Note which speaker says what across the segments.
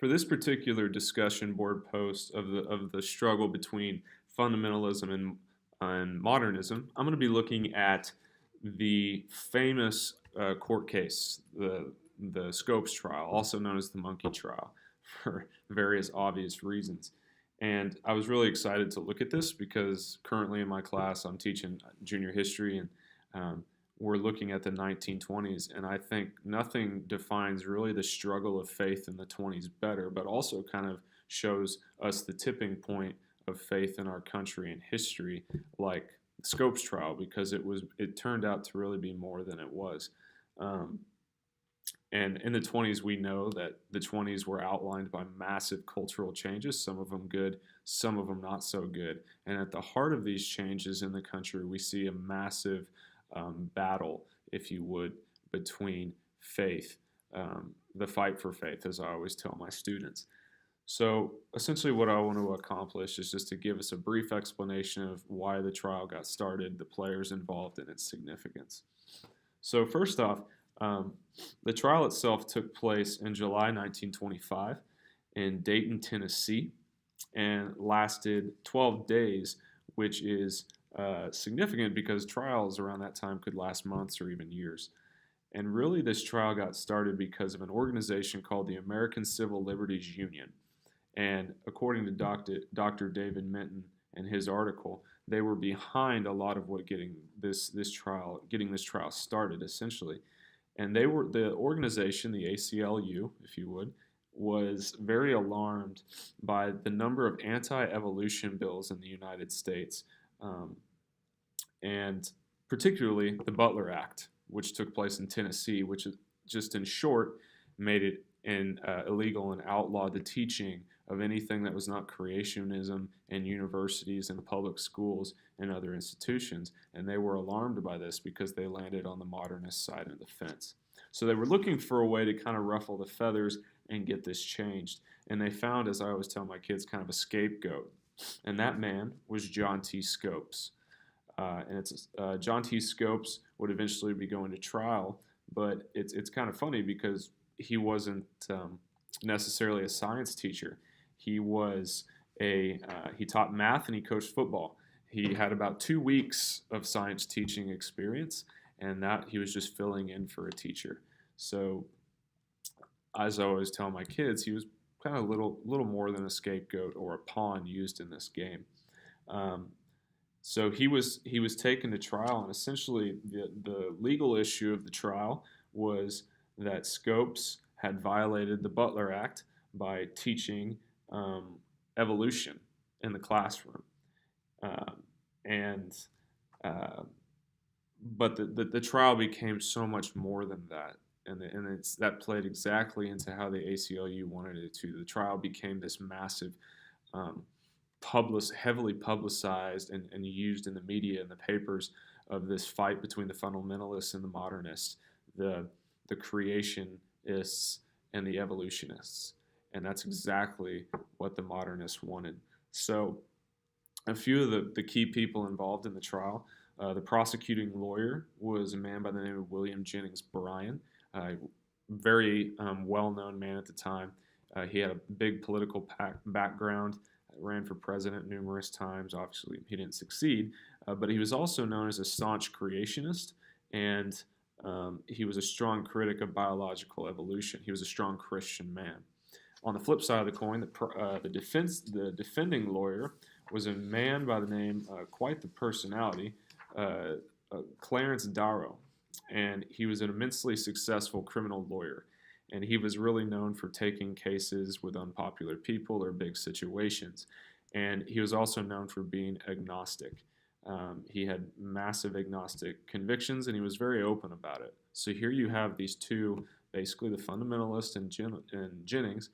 Speaker 1: For this particular discussion board post of the struggle between fundamentalism and modernism, I'm going to be looking at the famous court case, the Scopes trial, also known as the Monkey trial, for various obvious reasons. And I was really excited to look at this because currently in my class I'm teaching junior history, and um, we're looking at the 1920s, and I think nothing defines really the struggle of faith in the 20s better, but also kind of shows us the tipping point of faith in our country and history, like the Scopes trial, because it turned out to really be more than it was. Um, and in the 20s, we know that the 20s were outlined by massive cultural changes, some of them good, some of them not so good. And at the heart of these changes in the country, we see a massive battle, if you would, between faith, the fight for faith, as I always tell my students. So essentially, what I want to accomplish is just to give us a brief explanation of why the trial got started, the players involved, and its significance. So first off, um, the trial itself took place in July 1925 in Dayton, Tennessee, and lasted 12 days, which is significant because trials around that time could last months or even years. And really, this trial got started because of an organization called the American Civil Liberties Union. And according to Dr. David Minton and his article, they were behind a lot of what getting this trial started, essentially. And the organization, the ACLU, if you would, was very alarmed by the number of anti-evolution bills in the United States, um, and particularly the Butler Act, which took place in Tennessee, which just in short made it illegal and outlawed the teaching of anything that was not creationism in universities and public schools and other institutions. And they were alarmed by this because they landed on the modernist side of the fence. So they were looking for a way to kind of ruffle the feathers and get this changed. And they found, as I always tell my kids, kind of a scapegoat. And that man was John T. Scopes. John T. Scopes would eventually be going to trial, but it's kind of funny because he wasn't necessarily a science teacher. He taught math and he coached football. He had about 2 weeks of science teaching experience, and that he was just filling in for a teacher. So, as I always tell my kids, he was kind of a little more than a scapegoat or a pawn used in this game. Um, so he was taken to trial, and essentially the legal issue of the trial was that Scopes had violated the Butler Act by teaching um, evolution in the classroom, um, and uh, but the trial became so much more than that, and that played exactly into how the ACLU wanted it to. The trial became this massive um, heavily publicized and used in the media and the papers of this fight between the fundamentalists and the modernists, the the creationists and the evolutionists, and that's exactly what the modernists wanted. So a few of the key people involved in the trial. The prosecuting lawyer was a man by the name of William Jennings Bryan, very well known man at the time. He had a big political background, ran for president numerous times. Obviously, he didn't succeed, but he was also known as a staunch creationist, and he was a strong critic of biological evolution. He was a strong Christian man. On the flip side of the coin, the defending lawyer was a man by the name, quite the personality, uh, Clarence Darrow, and he was an immensely successful criminal lawyer. And he was really known for taking cases with unpopular people or big situations. And he was also known for being agnostic. He had massive agnostic convictions, and he was very open about it. So here you have these two, basically the fundamentalist and Jennings,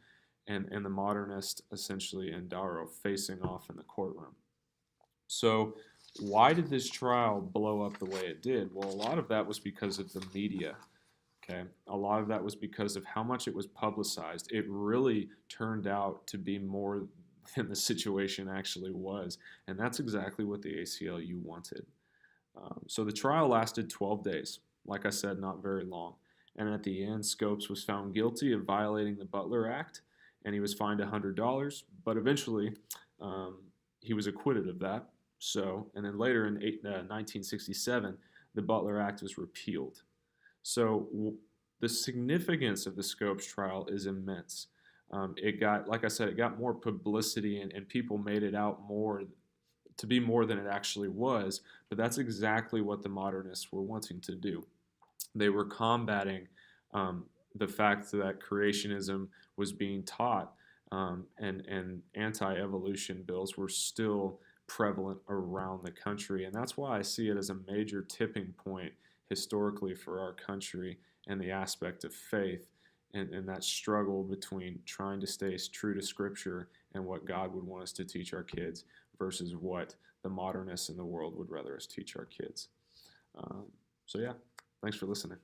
Speaker 1: and the modernist, essentially, and Darrow facing off in the courtroom. So, why did this trial blow up the way it did? Well, a lot of that was because of the media. Okay, a lot of that was because of how much it was publicized. It really turned out to be more than the situation actually was, and that's exactly what the ACLU wanted. So the trial lasted 12 days. Like I said, not very long. And at the end, Scopes was found guilty of violating the Butler Act and he was fined $100. But eventually, um, he was acquitted of that. So, and then later in 1967, the Butler Act was repealed. So, the significance of the Scopes trial is immense. It got, like I said, it got more publicity, and people made it out more to be more than it actually was. But that's exactly what the modernists were wanting to do. They were combating the fact that creationism was being taught, and anti-evolution bills were still prevalent around the country. And that's why I see it as a major tipping point historically for our country and the aspect of faith, and that struggle between trying to stay true to Scripture and what God would want us to teach our kids versus what the modernists in the world would rather us teach our kids. So, yeah, thanks for listening.